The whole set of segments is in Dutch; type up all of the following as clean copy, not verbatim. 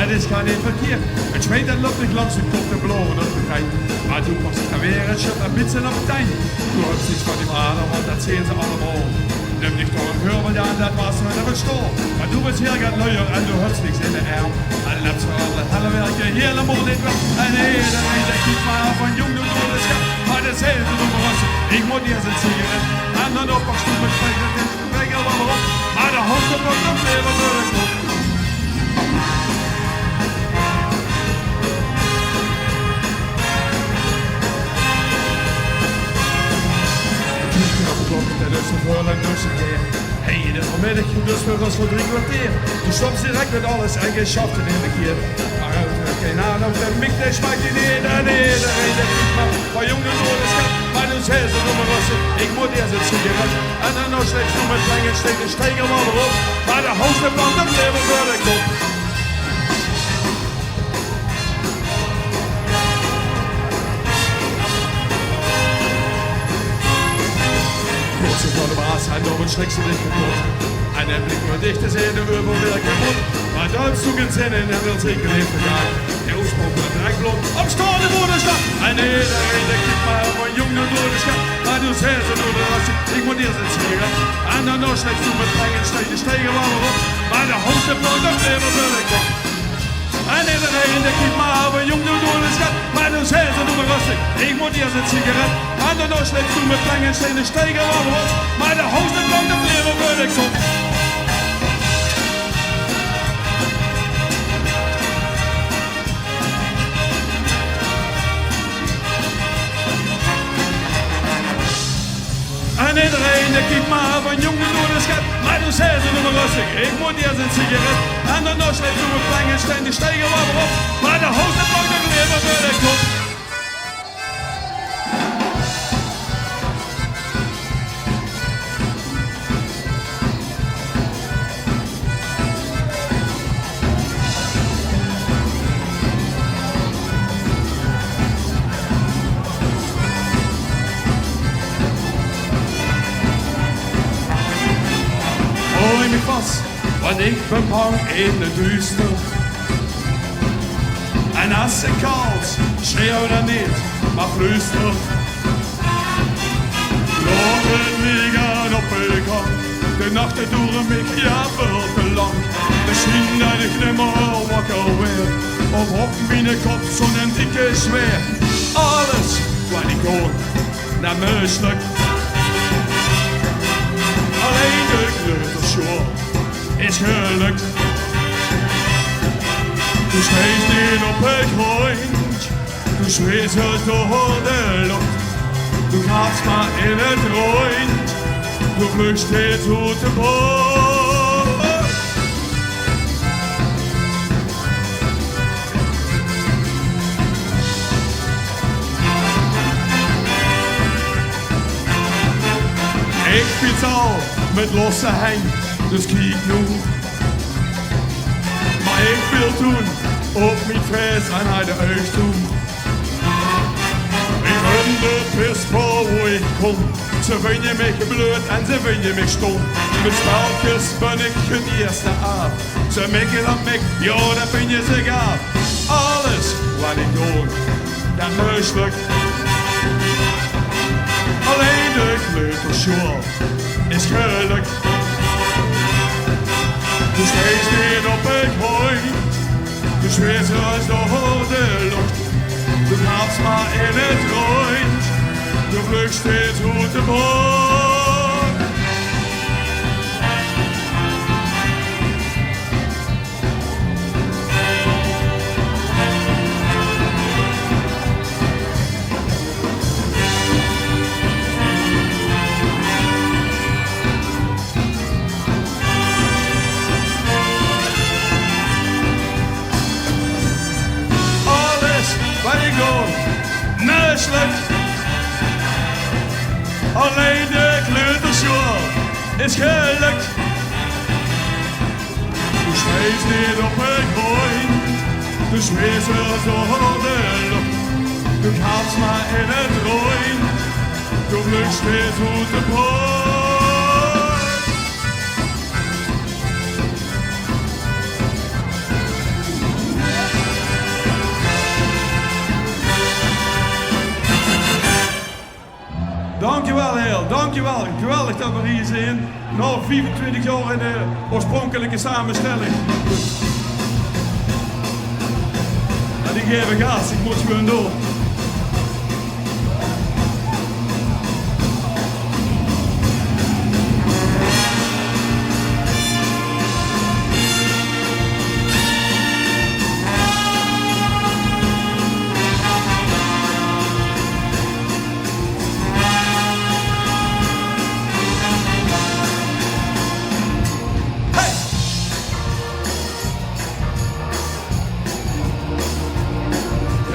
Dat is geen verkeer. Het zweet dat loopt ik langs de kop te blowen op de trein. Maar toen was het weer het shot een beetje op het eind. Toen had iets van die mannen, want dat zien ze allemaal. Neem niet door een geur, want ja, dat was er dat was stoel. Maar toen was heel gaat luier en toen had niks in de arm. En laat ze alle hele werken helemaal niet weg. En iedereen denkt niet maar van jong doen door de schap. Maar dat zei ze doen maar ik moet eerst een sigaret. En dan op een stoel met spijker en spijker wel op. Maar de hoofd op nog leven door de kop. Dat is een voor en dus een keer. Hey, de vanmiddag dus voor ons voor 3 kwartier. Toen stopt direct met alles en geen schaften in de keer. Maar geen aandacht, de mik, die smaakt je neer en iedereen denkt niet maar van jongen door de schat. Maar toen zei ze nog maar rossen, ik moet eerst het sigaret. En dan nog steeds nog met plenk steek de stegen wel erop. Maar de hoogste brand, dat leven voor de kop. Ze van de baas en door een schrik ze dicht kapot. En hij blik maar dicht is in de uur weer kapot. Maar daar zoeken zin in en wil zeker niet vergaan. De oorsprong van het rijkblok op staande woordenslag. En iedereen denkt niet maar van jong door de schat. Maar toen zei ze door de rasje, ik moet eerst het sigaret. En dan nog steeds doen met plenk en steek de stegen wel erop. Maar de hoogste brand, dat leven wil ik op. En iedereen denkt niet maar van jong door de schat. Maar toen zei ze door de rasje, ik moet eerst het sigaret. En dan nog steeds doen met plenk en steek de stegen wel erop. Maar de hoogste brand, dat leven wil ik op. En iedereen die kijkt maar van jongen door de schat. Maar toen zei ze nog maar rustig, ik moet eerst een sigaret. En dan nog steeds doen we plenk en steen, die stegen wel erop. Maar de hoogste brand, dat leven wil ik op. Want ik ben bang in het duister. En als het koud, schreeuw dan niet, maar fluister. Laten we gaan op de gang. De nachten duren mij ja veel te lang. Misschien dat ik niet meer wakker weer. Of op mijn kop zo'n dikke zweer. Alles wat ik hoor, naar meestelijk. Alleen de kleuterschool is gelukt. Du steeds niet op het grond, du zweet door de lucht. Du gaat maar in het rond. Du vlugst steeds uit de boot. Ik fiets al met losse hang, dus kijk nu. Maar ik wil toen op mijn fles en naar de huis toe. Ik ben de pispaal waar ik kom. Ze vinden mij gebleurd en ze vinden mij stom. Met speltjes ben ik het eerste af. Ze mikken op mij, ja dat vind je ze gaaf. Alles wat ik doe, dat mislukt. Alleen de kleuterschool is gelukt. Dus wees niet op het hooi. Dus wees als door de lucht. Du gaat maar in het rond. Du vlugst steeds uit de boot. Wat ik doe, mislukt. Alleen de kleuterschool is gelukt. Dus wees niet op het gooi. Dus wees er door de lucht. Du gaat maar in het rooi. Du vlugst steeds uit de boot. Dankjewel Hael, dankjewel. Geweldig dat we hier zijn. Na 24 jaar in de oorspronkelijke samenstelling. En die geven gas, ik moet gewoon door.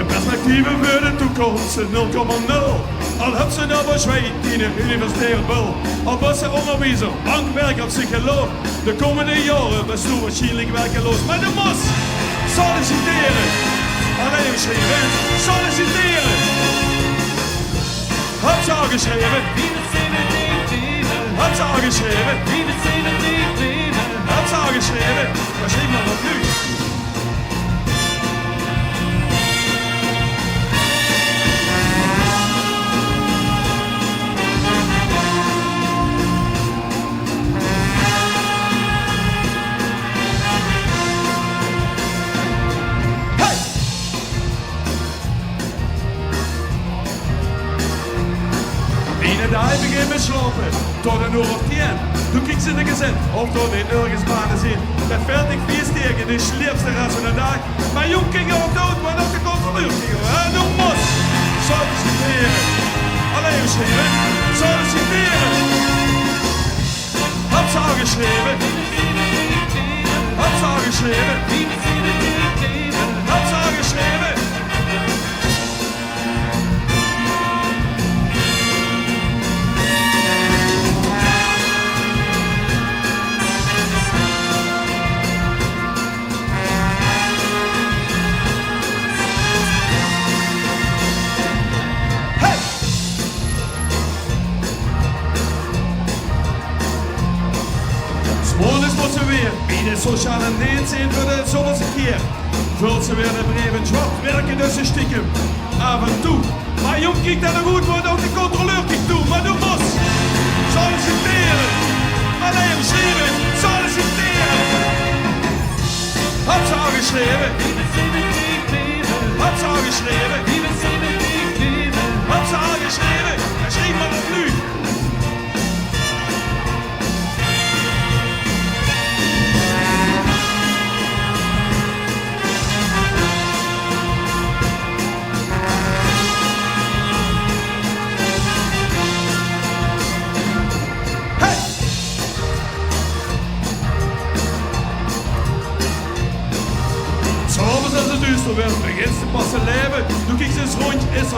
Perspectieven voor de toekomst 0,0. Al heb ze nou bezweet in een universitaire bul. Al was ze onderwijzer, bankwerker, psycholoog. De komende jaren best u waarschijnlijk werkeloos. Maar de mos solliciteren. Alleen geschreven, solliciteren. Heb ze al geschreven? Heb ze al geschreven? Heb ze al geschreven? Maar schreef maar wat nu. Daar begin met slopen, tot een uur of 10. Toen kijk ze in de gezin, of tot in ergens banen zien. Dat veld ik 4 steken, de sleepste rest van de dag. Maar jong ging ook dood, maar ook de controleur ging. En nu moest solliciteren. Alleen geschreven, solliciteren. Heb ze al geschreven? Heb ze al geschreven? Heb ze al geschreven? Bieden sociale dienst in voor de zoveelste keer. Vult ze weer de brieven zwart, werken dus een stiekem. Af en toe. Maar jong kijkt dat er goed wordt, ook de controleur kijkt toe. Maar du moest solliciteren. Alleen geschreven, solliciteren. Had ze al geschreven? Had ze al geschreven? Had ze al geschreven? En schreef maar dat nu.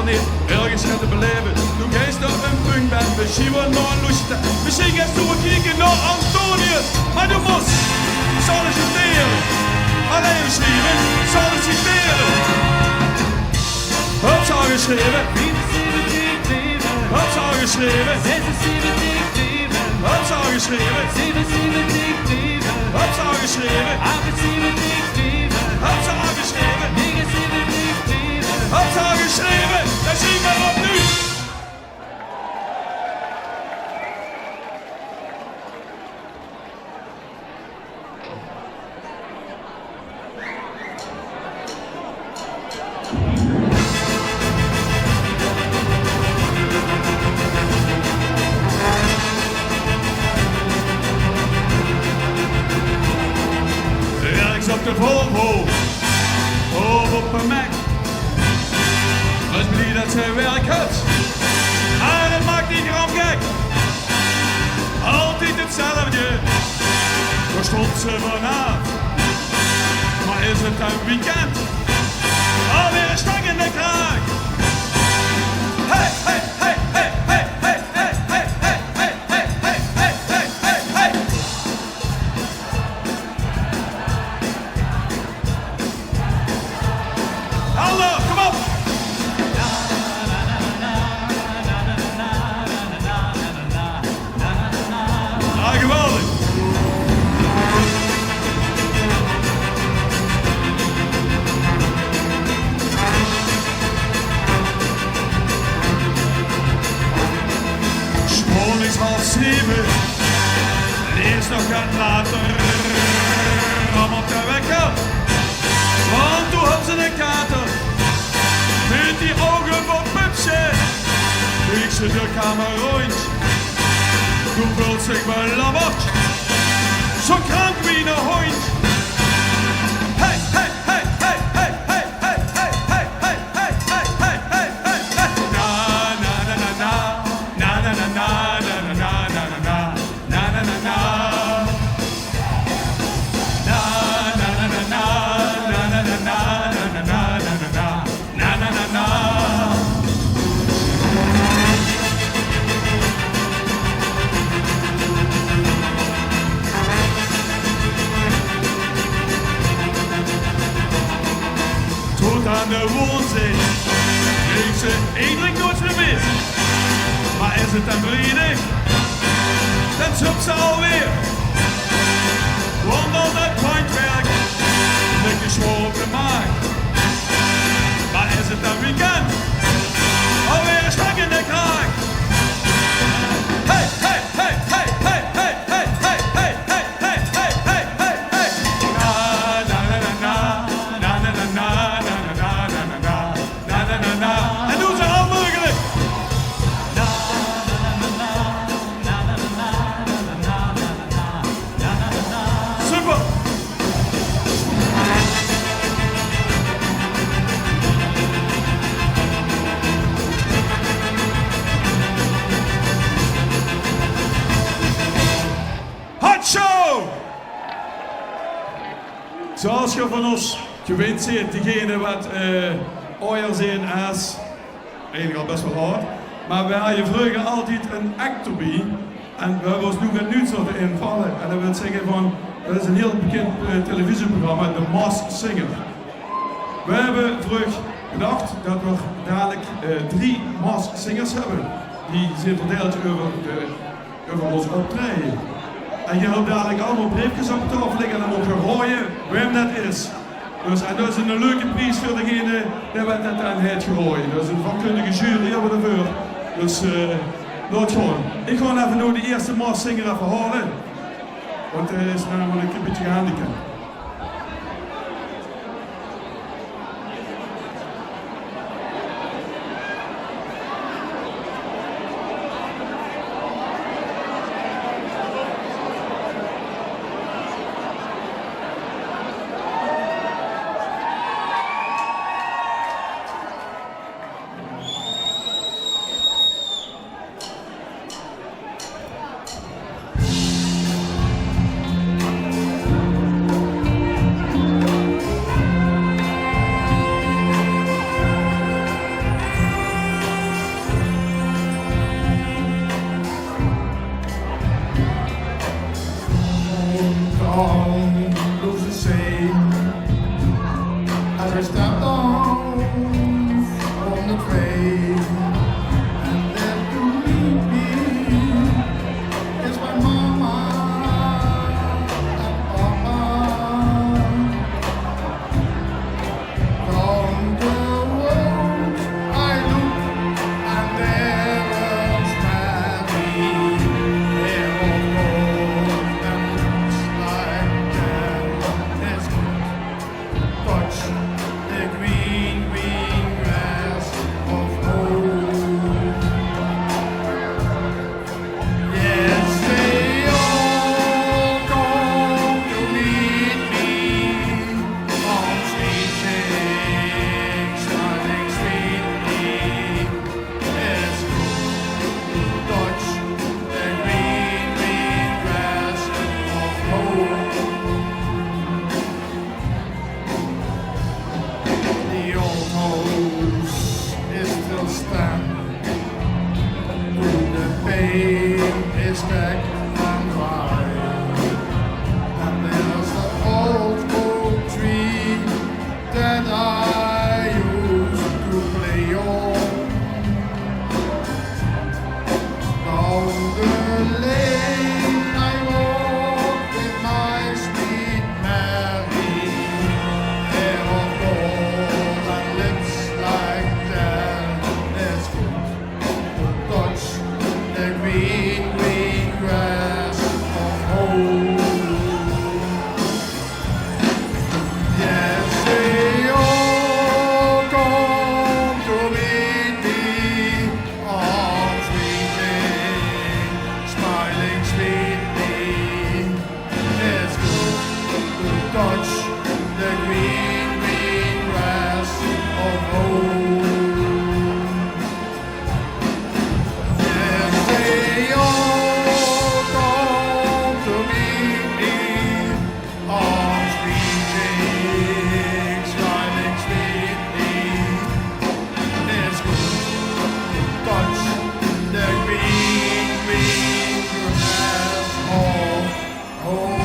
niet ergens gaan te beleven. Nu geest op een punt bent, misschien wel nog een lusje. Misschien gaat je kijken naar Antonius, maar du moest solliciteren. Alleen geschreven, solliciteren. Wat zou geschreven? Wat zou geschreven? Wat zou geschreven? Wat zou geschreven? Wat zou geschreven? Wat zou geschreven? Dat zien we op nu. Op de Volvo, of op een Mac. Was blij dat ze werk had. En het maakt niet gram gek. Altijd hetzelfde. Daar stond ze vanaf. Maar is het een weekend? Alweer een stang in de kraag. Hey, hey, hey, hey, hey, hey, hey, hey, hey, hey, hey, hey, hey, hey, hey, hey. Hallo, kom op! Ah, geweldig! School is 6:30, lees nog wat later, kom op de wekker, want toen had ze een kater. Met die ogen van Pupsje, ik ze de kamer rond. Toen vult zich belabberd, zo krank wie een hond. Hey, hey, hey, hey, hey, hey, hey, hey, hey, hey, hey, hey, hey, hey, hey, hey. Na, na, na, na, na, na, na, na, na, na, na, na, na, na, na, na, na. Na, na, na, na, na, na, na, na, na, na, na, na, na, na. Tot aan de woonzee kreeg ze eindelijk nooit meer. Maar is het dan vredig, dan zoekt ze alweer. Want al dat pointwerk ligt je zwaar op de maag. Maar is het dan weekend? Alweer een stang in de kraag. Hey, hey, hey, hey, hey, hey, hey, hey, hey, hey, hey, hey, hey, hey, hey. Na, na, na, na, na, na, na, na, na, na, na, na, na, na, na, na, na. En doen ze al mogelijk. Na, na, na, na, na, na, na, na, na, na, na, na, na. Super. Zoals je van ons gewend bent, diegene wat ooier zijn is, eigenlijk al best wel hard, maar we hadden vroeger altijd een actor bij en we hebben ons nu het nieuws te invallen. En dat wil zeggen van, dat is een heel bekend televisieprogramma, The Masked Singer. We hebben terug gedacht dat we dadelijk 3 Masked Singers hebben, die zijn verdeeld over ons optreden. En je hebt dadelijk allemaal briefjes op de tafel liggen en dan moet je gooien wie dat is. Dus, en dat is een leuke prijs voor degene die wat dat aan heeft gegooid. Dat is een vakkundige jury hebben we ervoor. Dus laat gewoon. Ik ga even nu de eerste Masked Singer even halen. Want hij is namelijk een beetje gehandicapt. dream is back and right. And there's that old oak tree that I used to play on. Down the lane I walk with my sweet Mary, hair of gold and lips like that. It's good to touch the green, green grass of home. Yes, they all come to meet me, arms reaching, smiling sweetly. It's good to touch the green, green grass of home. Yes, they all come to meet me, arms reaching, smiling sweetly. It's good to touch the green, green grass of home.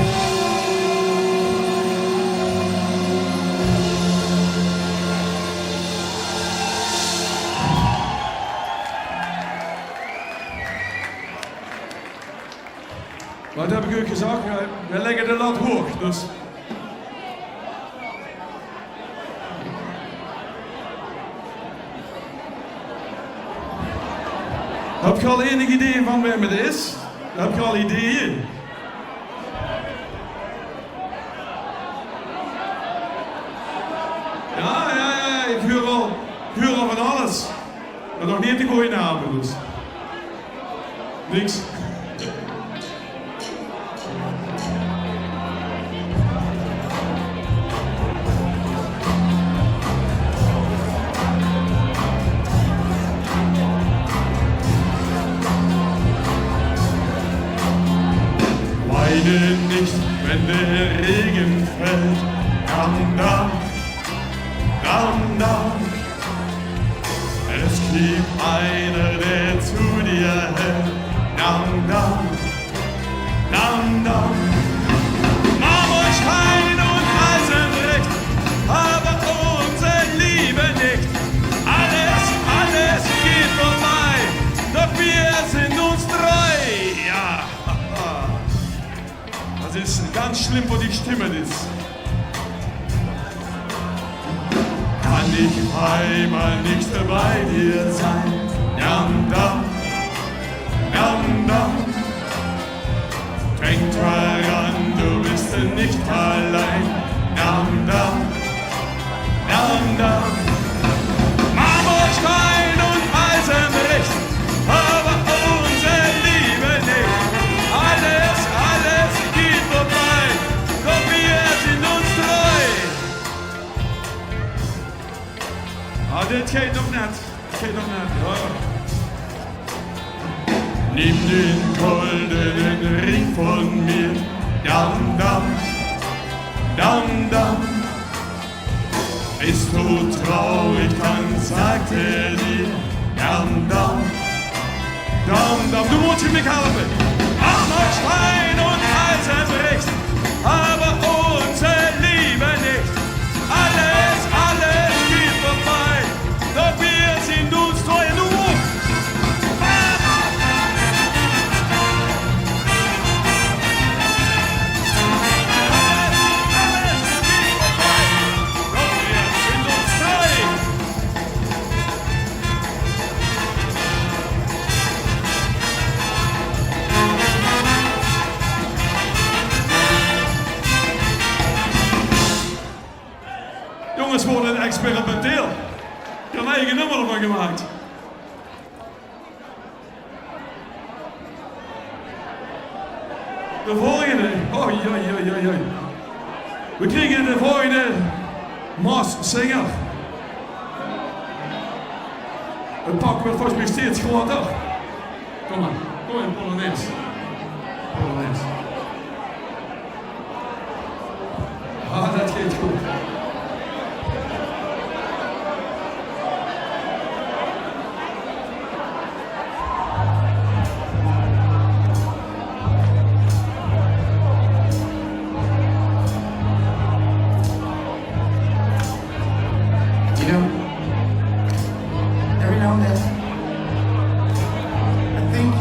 Wat heb ik u gezegd? We leggen de lat hoog, dus... Heb je al enig idee van wie het is? Heb je al ideeën? Ja, ik huur al van alles. Maar nog niet de goede namen, dus. Niks. Weine nicht, wenn der Regen fällt. Dam, dam, dam, dam. Es gibt einer, der zu dir hält. Dam, dam, dam, dam. Mach euch ein und Eisenrecht, aber unsere Liebe nicht. Alles, alles geht vorbei, doch wir sind uns treu. Ja. Das ist ganz schlimm, wo die Stimme ist. Kann ich einmal nicht bei dir sein? Dam, dam, dam, dam. Denk daran, du bist nicht allein. Dam, dam, dam, dam. Marmorstein und Eisenrecht, aber unsere Liebe nicht. Alles, alles geht vorbei, doch wir sind uns treu. Ah, dit geht nog net. Dit geht nog net. Ja. Nimm den goldenen Ring von mir. Dam, dam, dam, dam. Bist du traurig, dann sagt dir. Dam, dam, dam, dam. Du musst mich helfen. Marmorstein und Eisenrecht, aber unsere Liebe nicht. Alles, alles geht vorbei, doch wir sind uns treu. Jongens worden experimenteel. Ik heb een eigen nummer ervan gemaakt. De volgende. Oi. We kregen de volgende Mars-zinger. Het pak wordt volgens mij steeds groter. Kom maar, Polonaise. Ah, dat gaat goed.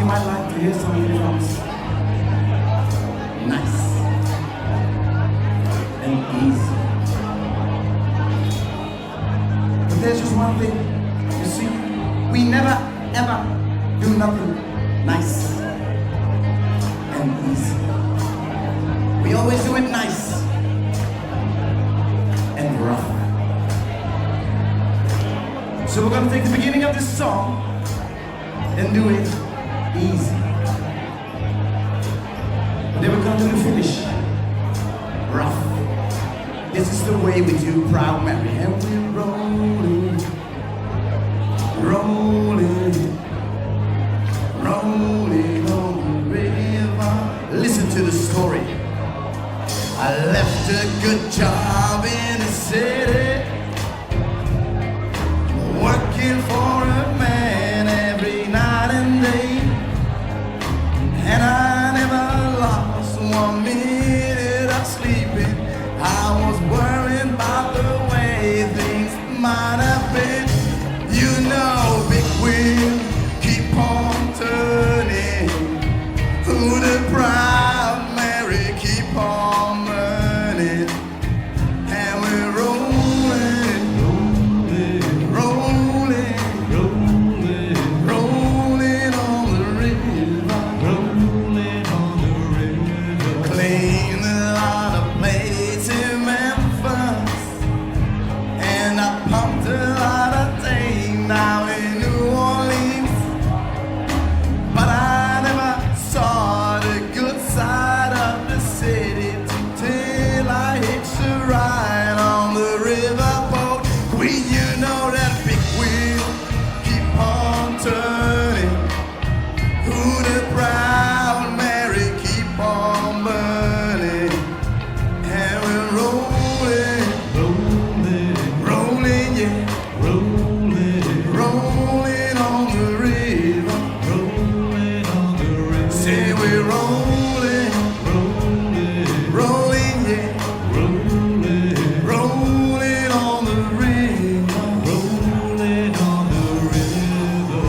might like to hear something from nice and easy. But there's just one thing, you see, we never ever do nothing nice and easy. We always do it nice and rough. So we're gonna take the beginning of this song and do it easy. But then we're gonna do the finish rough. This is the way we do Proud Mary. And we're rolling, rolling, rolling on the river. Listen to the story. I left a good job in the city, working for a man every night and day, and I never lost 1 minute of sleeping. I was worrying about the way things might have been. You know, big wheel keep on turning. Who the Proud Mary keep on burning, and we're rolling, rolling, rolling, rolling on the river, rolling on the river. Cleaned a lot of plates in Memphis, and I pumped a lot of tame down in New Orleans, but I never saw the good side of the city till I hitched a ride on the riverboat. Queen, you know that big wheel keep on turning. Who the Proud Mary keep on burning, and we're rolling, rolling, rolling, yeah, rolling, rolling on the river, rolling on the river. Say we're rolling, rolling, rolling, yeah, rolling, rolling on the river, rolling on the river.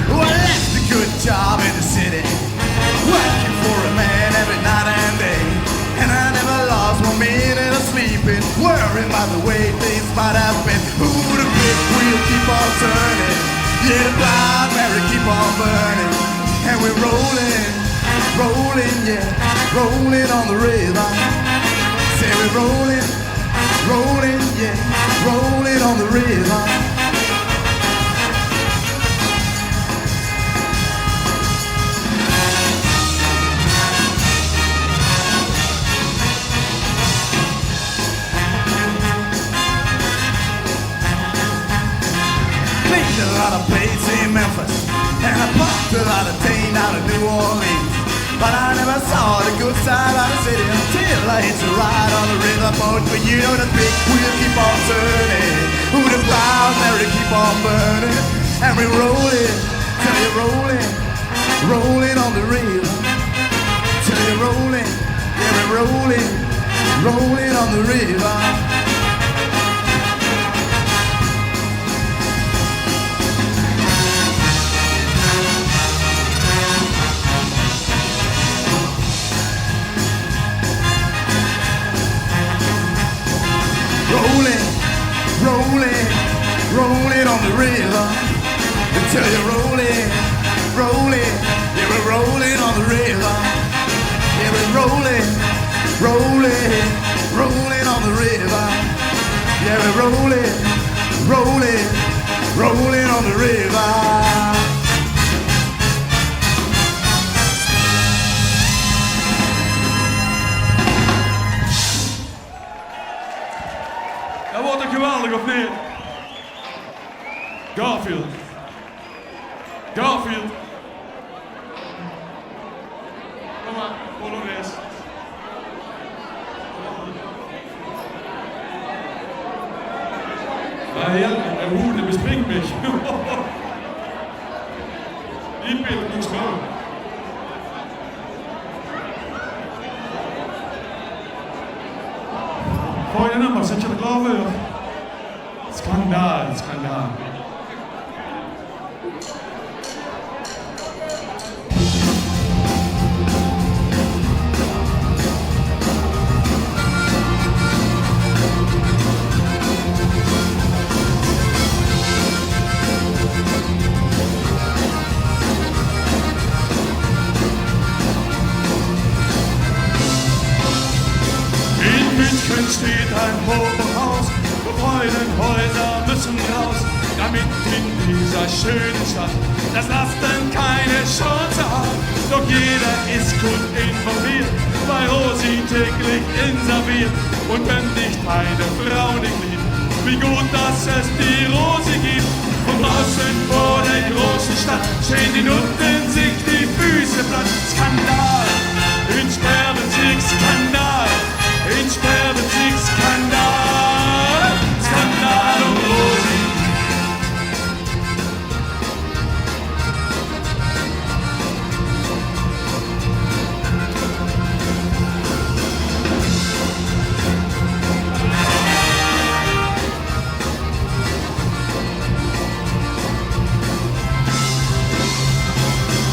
Well, I left a good job in the city, working for a man every night and day, and I never lost 1 minute of sleeping, worrying about the way things might have been. Who the big wheel keep on turning? Yeah, the Proud Mary keep on burning, and we're rolling, rolling, yeah, rolling on the river. Say we're rolling, rolling, yeah, rolling on the river. Cleaned a lot of plates in Memphis, and I pumped a lot of tane out of New Orleans, but I never saw the good side of the city until I hitched a ride on the riverboat. But you know the big wheel keep on turning. Who the Proud Mary keep on burning, and we're rolling, till you're rolling, rolling on the river, till you're rolling, yeah, we're rolling, rolling on the river. Rolling, rolling, rolling on the river, until you're rolling, rolling, yeah, we're rolling on the river, yeah, we're rolling, rolling, rolling on the river, yeah, we're rolling, rolling, rolling on the river. Dat wordt toch geweldig, of niet? Garfield. Garfield. Kom maar, voor nog eens. Hael, hoe, dat bespringt mich. Die Bild muss man. Gooi nummer, zet je er klaar voor? Schandaal, schandaal. Steht ein Hochhaus, wo Freudenhäuser müssen raus, damit in dieser schönen Stadt das Lasten keine Chance hat. Doch jeder ist gut informiert, weil Rosi täglich inserviert. Und wenn nicht eine Frau nicht liebt, wie gut, dass es die Rosi gibt. Und draußen vor der großen Stadt stehen die Nutten sich die Füße platt. Skandal, in Sperrbezirk, Skandal. In Sperrbezirk Skandal, Skandal um Rosi.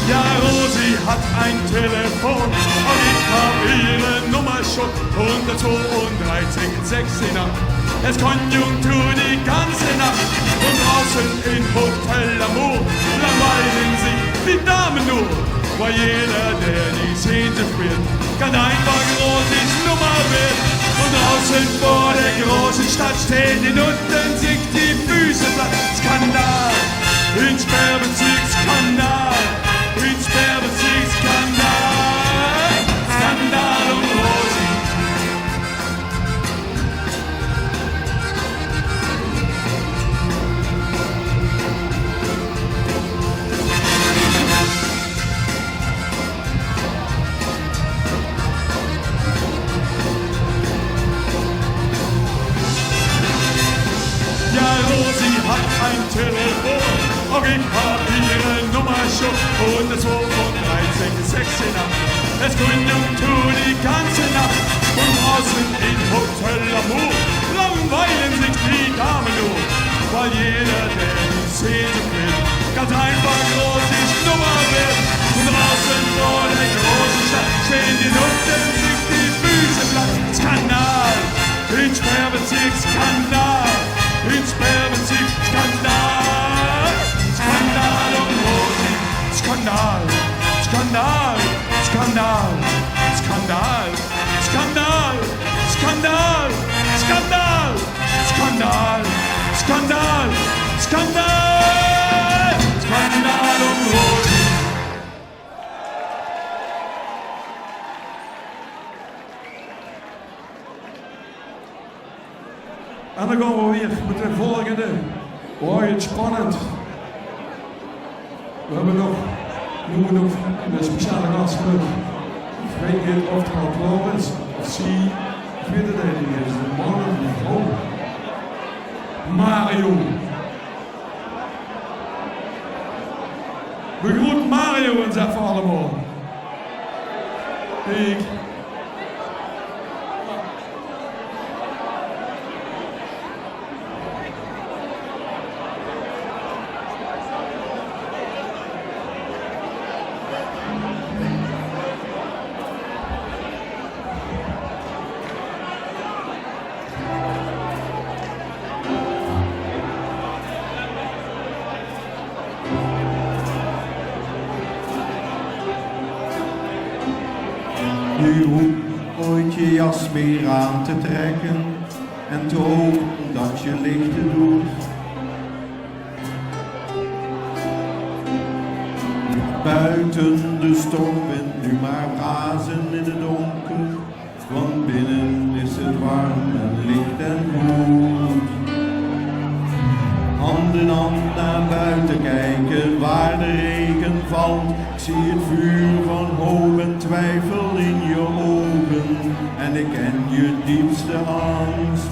Ja, Rosi hat ein Telefon und ich hab ihre Nummer schon. 132,6 in Nacht. Es Konjunktur die ganze Nacht. Und draußen in Hotel Amour langweilen sich die Damen nur. Weil jeder, der die Sehnsucht spürt, kann einfach Rosis Nummer werden. Und draußen vor der großen Stadt stehen die Nutten sich die Füße platt. Skandal, in Sperrbezirk Skandal, in Sperrbezirk Skandal, Skandal um Rosi. Ja, Rosi hat ein Telefon, auch ich hab ihre Nummer schon. 132,6 in Nacht. Es Konjunktur die ganze Nacht. Und draußen in Hotel Amour langweilen sich die Damen nur. Weil jeder, der die Sehnsucht will, ganz einfach Rosis Nummer wird. Und draußen vor der großen Stadt stehen die Nutten sich die Füße platt. Skandal, in Sperrbezirk Skandal. In Sperrbezirk Skandal, Skandal um Rosi. Skandal, Skandal, Skandal, Skandal, Skandal, Skandal, Skandal, Skandal, Skandal, Skandal, Skandal um Rosi. En dan gaan we weer met de volgende. Mooi spannend. We hebben nog een speciale gastspul. Ik weet niet of het al klaar is. Of zie, ik weet het eigenlijk niet. De man of de vrouw. Mario. Begroet Mario eens even allemaal. Ik. Nu hoeft ooit je jas weer aan te trekken en te hopen dat je lichten doet. Buiten de stormwind nu maar razen in het donker, want binnen is het warm en licht en goed. Hand in hand naar buiten kijken waar de regen valt. Ik zie het vuur van hoop en twijfel in je ogen en ik ken je diepste angst.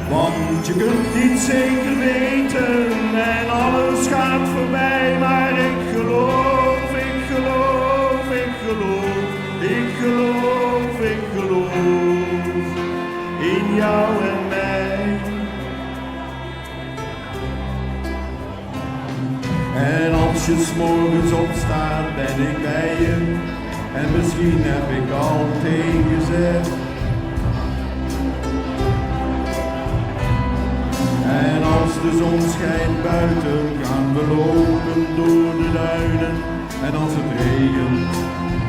Want je kunt niet zeker weten en alles gaat voorbij, maar ik geloof, ik geloof, ik geloof, ik geloof. in jou en mij. En als je 's morgens opstaat, ben ik bij je. En misschien heb ik al tegenzegd. En als de zon schijnt buiten, gaan we lopen door de duinen. En als het regent,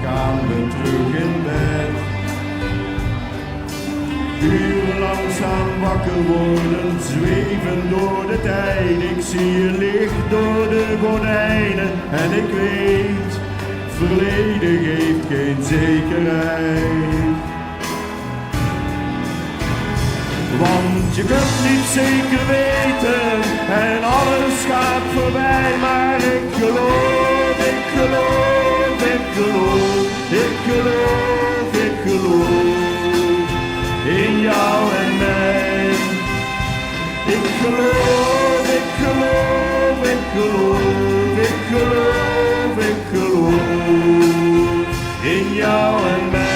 gaan we terug in bed. Uren langzaam wakker worden, zweven door de tijd. Ik zie je licht door de gordijnen en ik weet, verleden geeft geen zekerheid. Want je kunt niet zeker weten en alles gaat voorbij. Maar ik geloof, ik geloof, ik geloof, ik geloof, ik geloof in jou en mij. Ik geloof, ik geloof, ik geloof, ik geloof, ik geloof in jou en mij.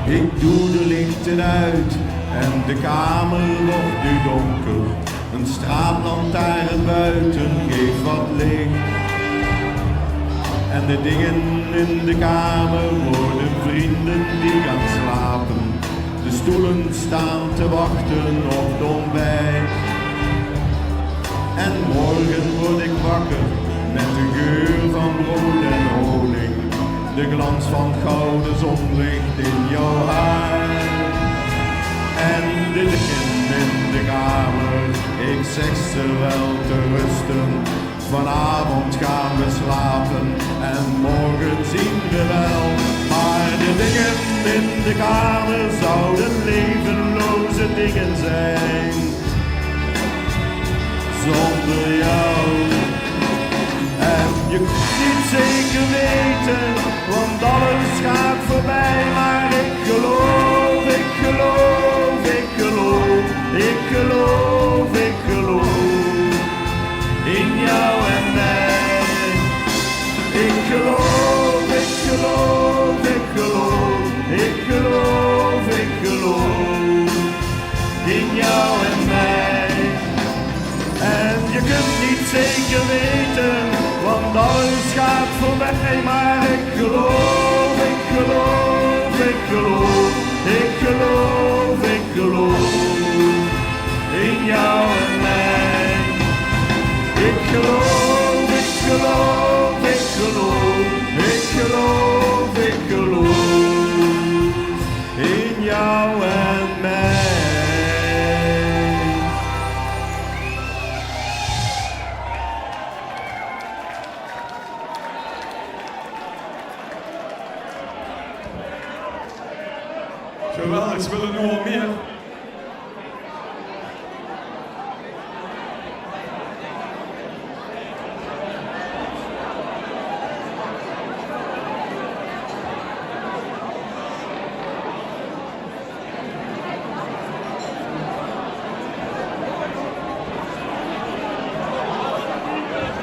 Ik doe de lichten uit en de kamer wordt nu donker. Een straatlantaarn buiten geeft wat licht. En de dingen in de kamer worden vrienden die gaan slapen. De stoelen staan te wachten op de ontbijt. En morgen word ik wakker met de geur van brood en honing. De glans van gouden zonlicht in jouw haar. En de dingen in de kamer, ik zeg ze wel te rusten. Vanavond gaan we slapen en morgen zien we wel. Maar de dingen in de kamer zouden levenloze dingen zijn. Zonder jou. En je kunt niet zeker weten, want alles gaat voorbij. Maar ik geloof, ik geloof, ik geloof, ik geloof, ik geloof in jou en mij. Ik geloof, ik geloof, ik geloof, ik geloof, ik geloof in jou en mij. En je kunt niet zeker weten, want alles gaat voorbij. Maar ik geloof, ik geloof, ik geloof, ik geloof, ik geloof in jou en mij. Ik geloof, ik geloof, ik geloof, ik geloof, ik geloof in jou en mij. Geweldig, ze willen nu al meer.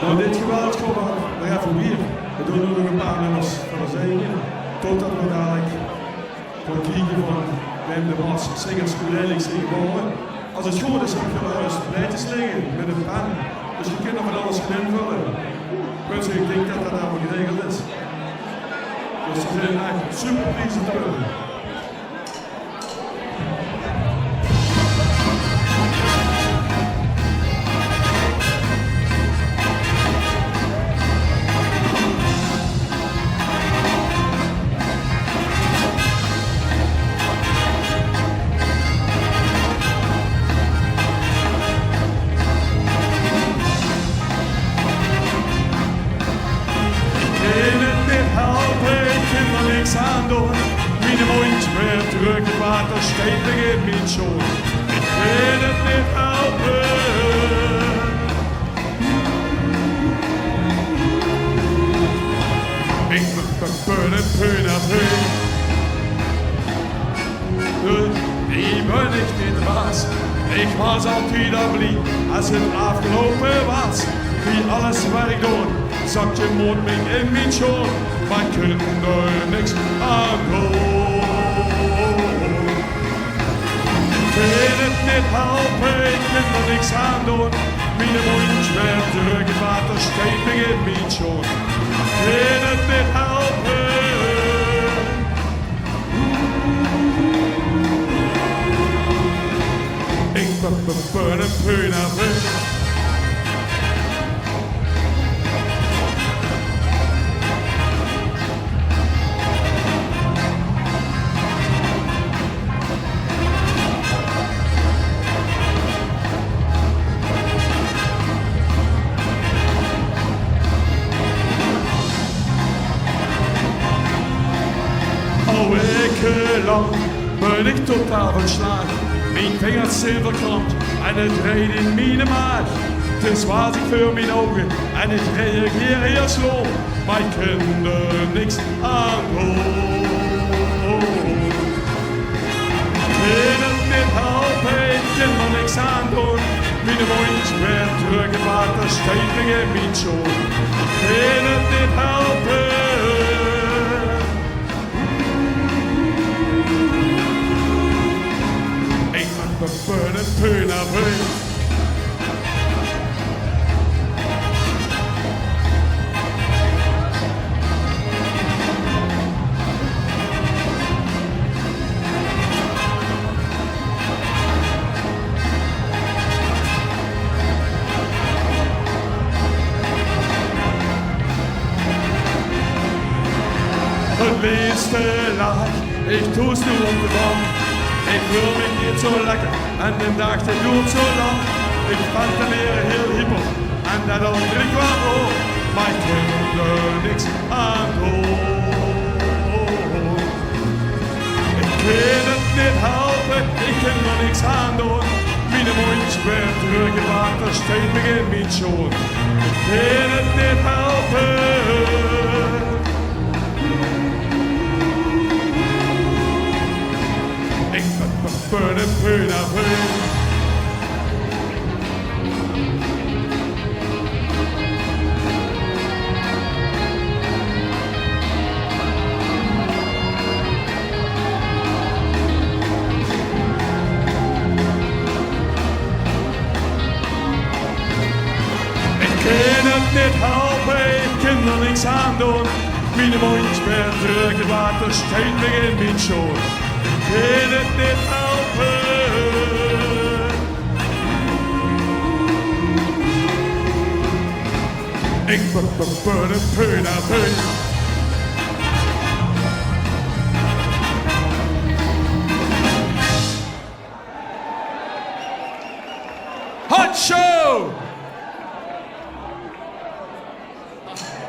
Nou, dit geweldig komen we nog even weer. We doen nog een paar nummers van de zegen. Totdat we dadelijk voor het liedje van Don Bosco zingen uiteindelijk geboren. Als het goed is, heb je wel eens blij te slingen met een pen. Dus je kunt nog van alles gaan invullen. Ik denk dat dat allemaal geregeld is. Dus ze zijn eigenlijk super pleasant te doen. niks aan doen. Mijn mondje weer terug, het water steekt begint mijn schoon. Ik kan het niet helpen. Ik ben een puin af heen. Ik ben ik niet was. Ik was altijd al blij als het afgelopen was. Wie alles werk door, zakt je mond mee in mijn schoon. Maar kunnen er niks aan doen. Ik kan het niet helpen, ik kan er niks aan doen. Mijn mondje werd terug, het water steekt me in mijn schoon. Ik kan het niet helpen. Ik ben een puin af heen. Al wekenlang ben ik totaal verslagen. Mijn vingers zijn verkrampt en het rijdt in mijn maag. Het is was ik voor mijn ogen en ik reageer heel slow. Maar ik kan er niks aan doen. Ik kan het niet helpen, ik kan er niks aan doen. Mijn mondje werd terug, het water steekt me in mijn schoon. Ik kan het niet helpen. Ik ben een puin af heen. Het liefste laag, ik doe het nu op de bank. Ik wil me niet zo lekker en de dag die doet zo lang. Ik vond de leren heel hyper en dat al 3 kwart op. Maar ik kan er niks aan doen. Ik kan het niet helpen, ik kan er niks aan doen. Mijn mondje werd terug, het water steekt me in mijn schoon. Ik kan het niet helpen. Ik ben een puin af heen. Ik kan het niet helpen, ik kan er niks aan doen. Mijn mondje werd terug, het water steekt me in mijn schoon. Ik kan het niet helpen. Ik ben een puin af heen. Hot show!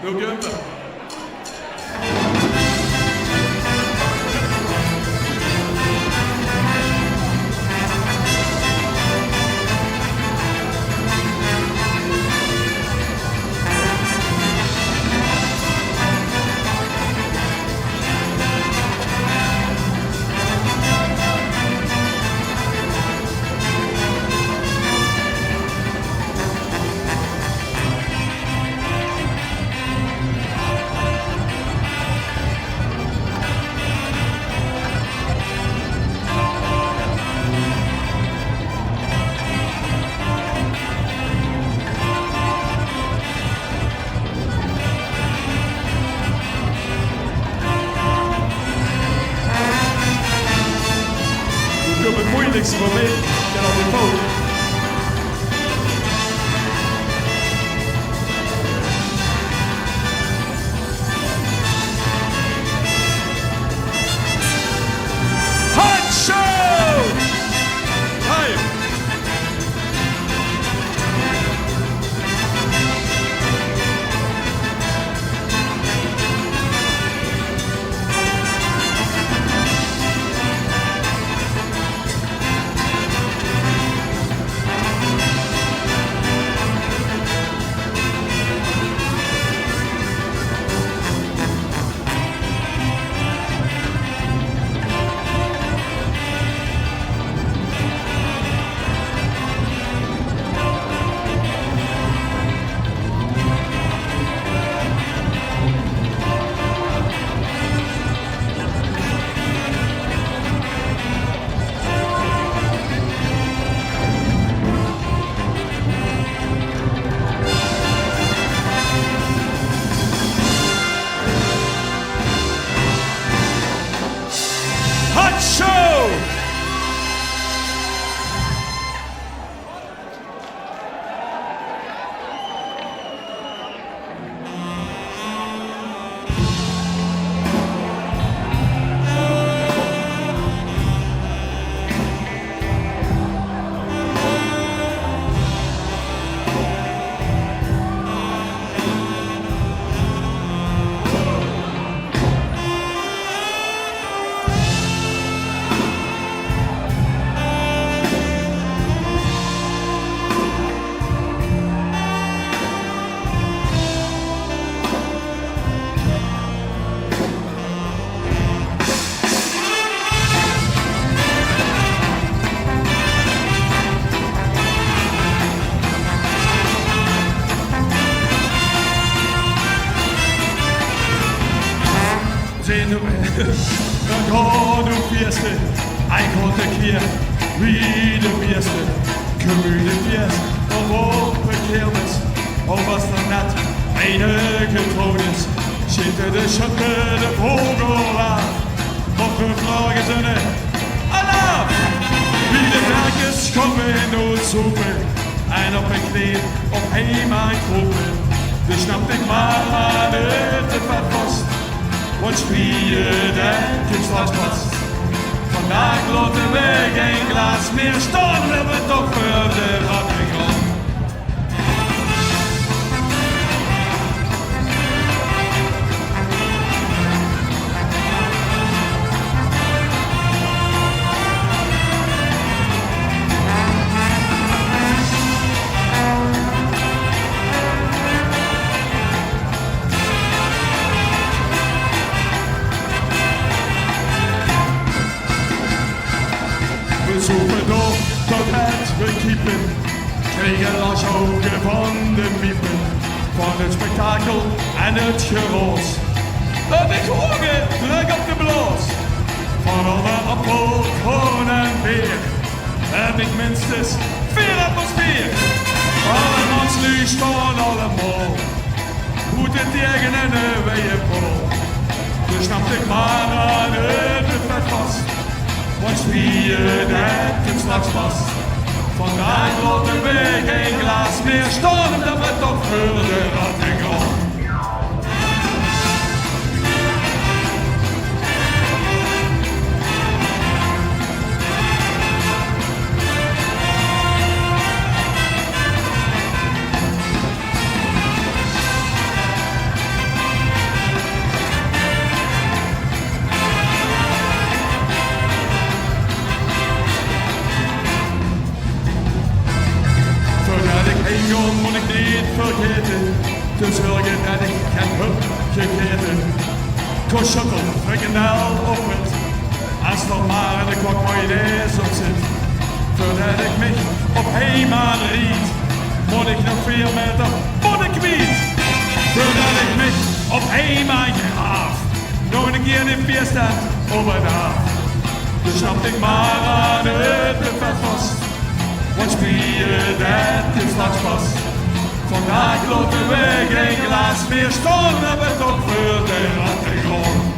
Doe Gunther. Het moeilijkste voor mij, ik kan al die foto. Hot show! Hi! Zijn du dan går du fjerste, ej kort der kier, wie det fjerste, kommune fjers, og råbe kermes, og was der nat, eine getrones, schitte de schuppe de vogel af, og befrage sønne, alarm! Wie de werkes kommen und suchen, ein op een knie, op een mijn groepen, de schnapt ik maar aan het verpost. Wat spieren den straks past. Vandaag laten we geen glas meer staan, we hebben toch voor de rattengrond. Zoeken door tot het bekiepen, kregen als ogen van de miepen, van het spektakel en het geroos. Dat ik horen, druk op de bloos, van alle appel, kroon en beer, heb ik minstens 4 atmosfeer. Allemans nu staan allemaal, goed het tegen en een weeënpol. Dus snapte ik maar aan het buffet vast. Wat spieren het straks vast. Vandaag laten we geen glas meer staan, dat we toch voor de rattengrond. Moet ik niet vergeten te zorgen dat ik heb gegeten. Koschotel, frikandel op het, als er maar de klok mayonaise op zit. Voordat ik mij op eenmaal riet, moet ik nog 4 meter boddenkwiet. Voordat ik mij op eenmaal graaf, nog een keer in vierstand op het af. Dus snapte ik maar aan het buffet vast. Wat spieren dat straks vast. Vandaag laten we geen glas meer staan, we hebben toch voor de rattengrond.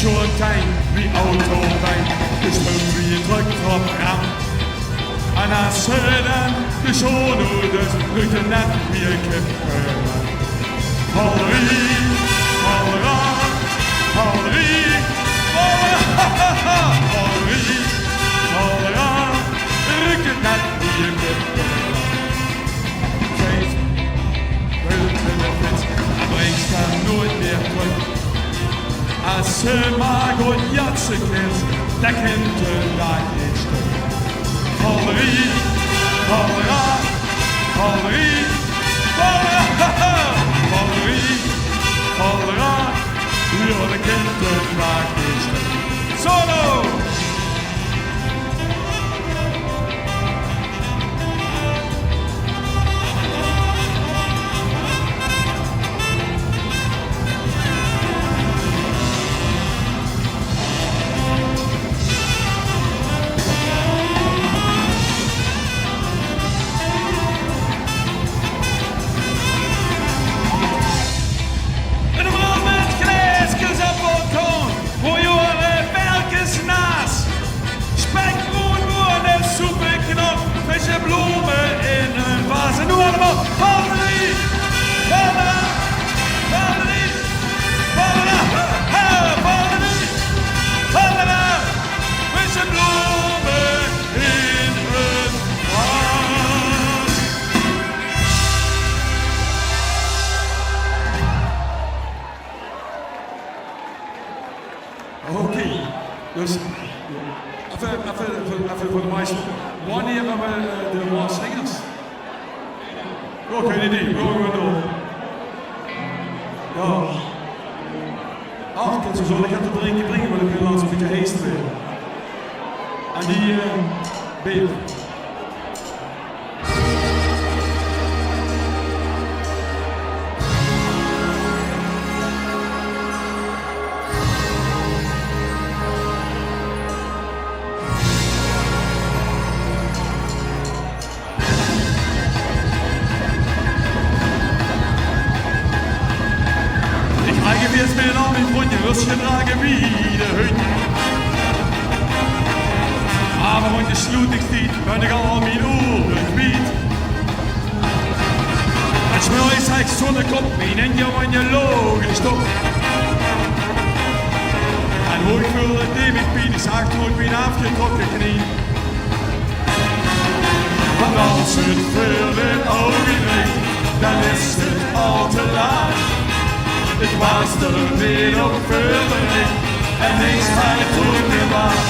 Zo'n tijd wie autobijn, dus moet wie je drukt op raam. En als ze dan de zon dus lukt het net weer kippen. Hallerie, hallera, hallerie, hallerie, hallera, lukt het net weer kippen. Geef, wilt in de flits, en brengt daar nooit meer terug. Als ze maar goed jatsen kent, dat kent de laag niet stuk. Hallerie, hallera, hallerie, hallera, hallerie, hallera, ja, dat kent de laag niet stuk. Solo! de Maasringers. Ook geen idee, we gaan door. Ja. Ach, dat ze zo lekker te drinken brengen, maar ik wil laatst een beetje heest weer. En die beeld. Jetzt mir noch mit Brunje, Würstchen trage wie der Hühn. Aber wenn die Schlutig steht, wenn ich all mein Ohren biet. Als mir euch zeigt Sonne kommt, wie nennt ihr meine Logen stopp. En hoe ik voel het dem ik bied, ik zag nooit mijn afgetrokken knie. Want als het voor de ogen ligt, dan is het al te laat. Ik was er weer op voorbereid en niks tijd toen meer was.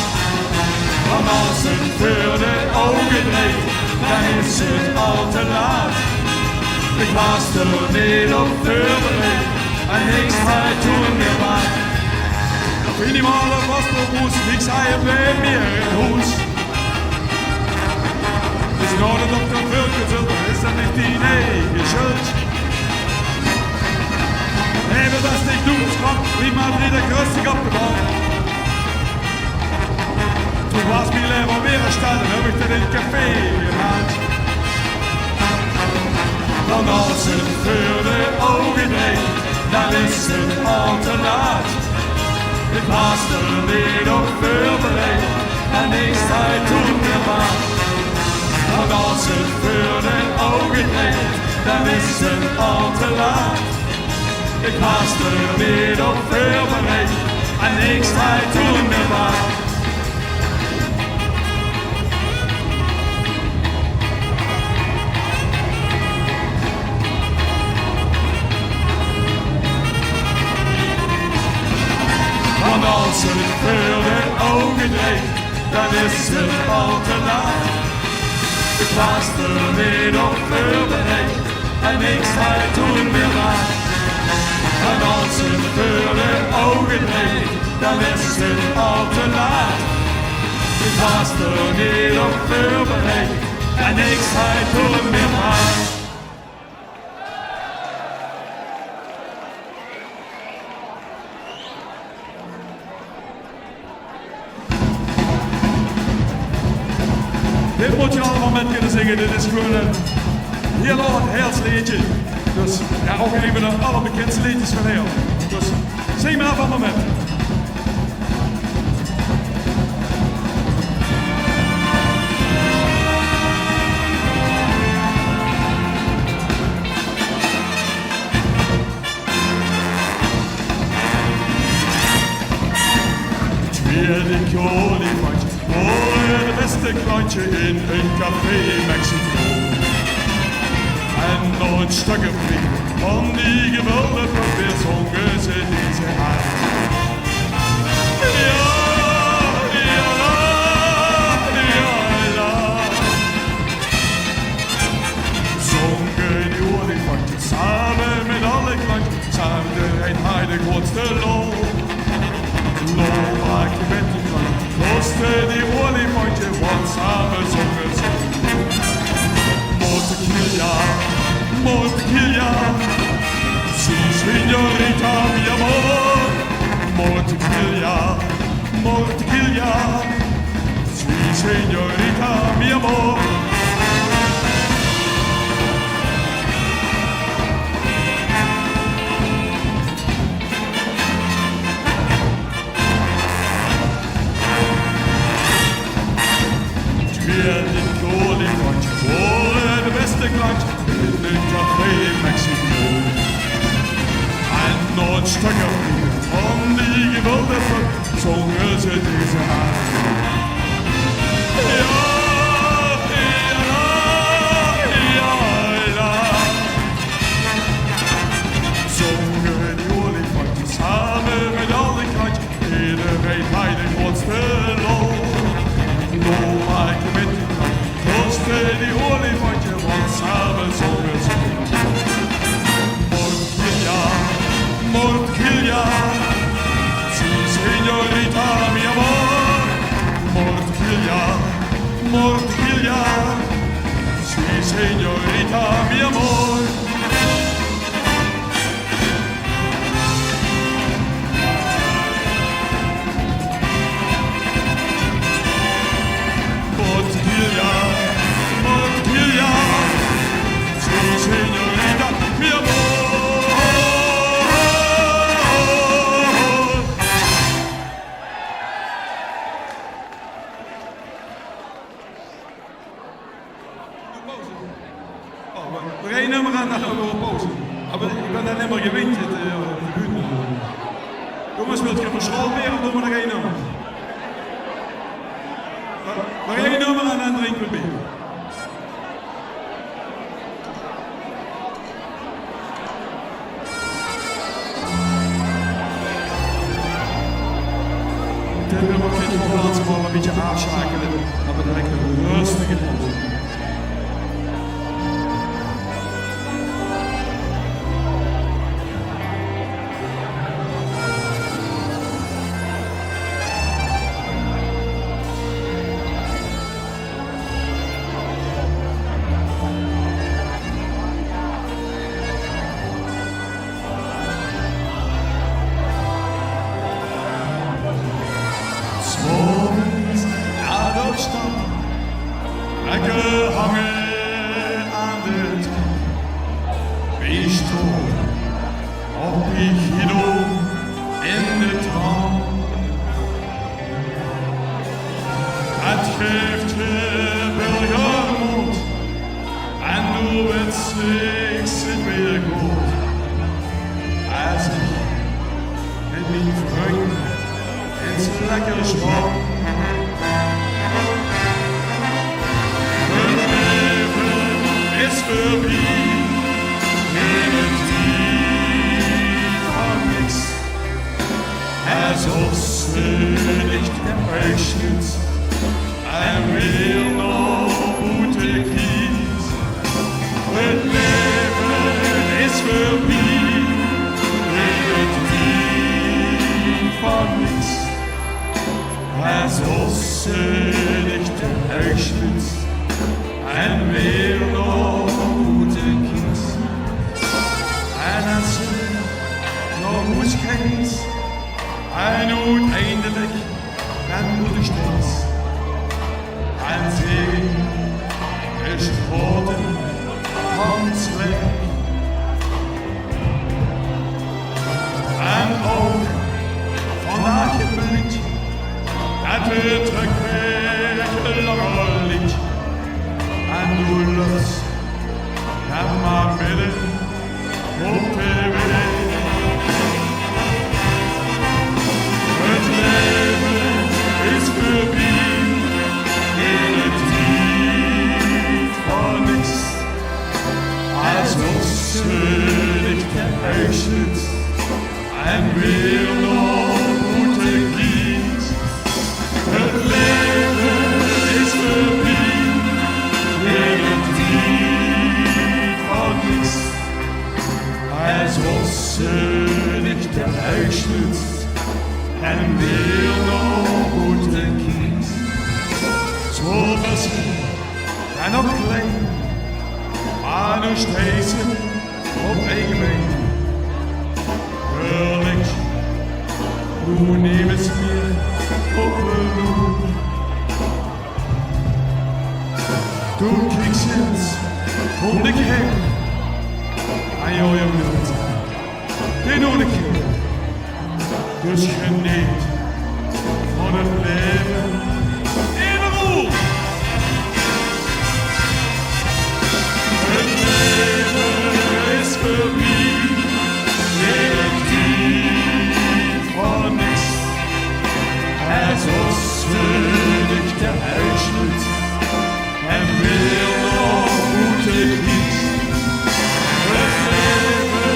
Want als het voor de ogen ligt, dan is het al te laat. Ik was er weer op voorbereid en niks tijd toen meer was. Nog eenmaal was de moes, ik zei er bij meer in huis. Dus nou de dokter Meziêkgezelsjap is dat niet die eigen schuld. Even dat ik doe, schat, wie maar vrienden rustig op de bal. Toen was mijn leven weer staan en heb ik dat in het café gemaakt. Want als het voor de ogen breekt, dan is het al te laat. Ik was er weer op voorbereid en niks tijd toen meer was. Want als het voor de ogen breekt, dan is het al te laat. Ik was er weer op voorbereid en niks tijd toen meer was. Want als het voor de ogen dreigt, dan is het al te laat. Ik was er weer op voorbereid en niks tijd toen meer was. En als het voor de ogen breekt, dan is het al te laat. Ik was er niet op voorbereid en niks tijd toen meer was. Dit moet je allemaal met kunnen zingen, dit is gewoon een heel oud Haels liedje. Dus ja, ook een van de allerbekendste liedjes van Hael. Dus zing maar van moment. Tweede olifantje, voor het beste klantje in een café in Mexico. En nog een stukje vriend van die geweldige weer zongen ze deze uit. Ja, ja, la, ja, la. Zongen die olifantjes samen met alle klantjes, samen de reinheid grootste lol. Lol maak je met die klank, grootste die olifantjes, want samen zongen ze. Meziêkgezelsjap, si señorita mi amor. Meziêkgezelsjap, si señorita mi amor. Tweede olifantje, voor de beste klantje in een café in Mexico. En nog een stukje vrienden van die geweldige zongen ze deze uit. Ja, bij die olifantje, want samen zongen ze. Mortgilla, si señorita mi amor. Mortgilla, si señorita mi amor. Mortgilla, si señorita mi amor. Nog één nummer aan, dan gaan we op pauze. Maar ik ben alleen maar gewend op de bühne. Jongens, wilt je van school weer of doen we nog één nummer? Nog één nummer en dan drinken we bier. Dit nummer vind ik op laatste mal een beetje afschakelen. Maar we direct een rustige pauze. Lekker hangen aan de trap. Wie stond op die guido in de tram. Het geeft je burgermoed en doe het slechts het weer goed. Als ik met mijn vriend in zijn lekker zwang. Is voorbij, in het diep van niks. Alsof ze nicht erreicht en weer nog moeten kiezen. Het leven is voorbij, in het diep van niks. Alsof ze nicht erreicht en weer nog moeten kiezen. En als je nog moest kiezen, en uiteindelijk dan moet ik steeds. En zee is het grote van het slecht. En ook vandaag het liedje, dat we terugkrijgen langer liedje. En doe los, en maar midden op de weg. Het leven is voorbij, in het diep van niks. Alsof ze nicht erreicht en weer nog moeten kiezen. Het leven is voorbij, in het diep van niks. Alsof ze nicht erreicht en weer nog moeten kiezen. Zo misschien en nog klein, maar nu steeds op eigen been. Heerlijk, hoe neem het meer op de loer. Toen kijk ze eens om de keer aan jou bloed. Den ohne keer, dus geniet van het leven in roer. Het leven is voorbij, in het diep van niks. Alsof ze nicht erreicht en weer nog moeten kiezen. Het leven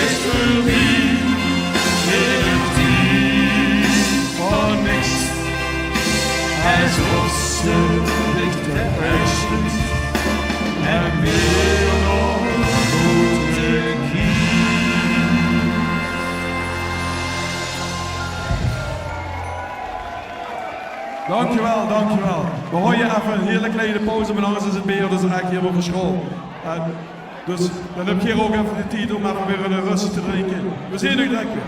is voorbij, in het diep van niks. dankjewel, dankjewel. We houden even een hele kleine pauze, maar anders is het meer, dus eigenlijk helemaal voor school. Dus dan heb je hier ook even de tijd om even weer een rust te drinken. We zien u direct weer.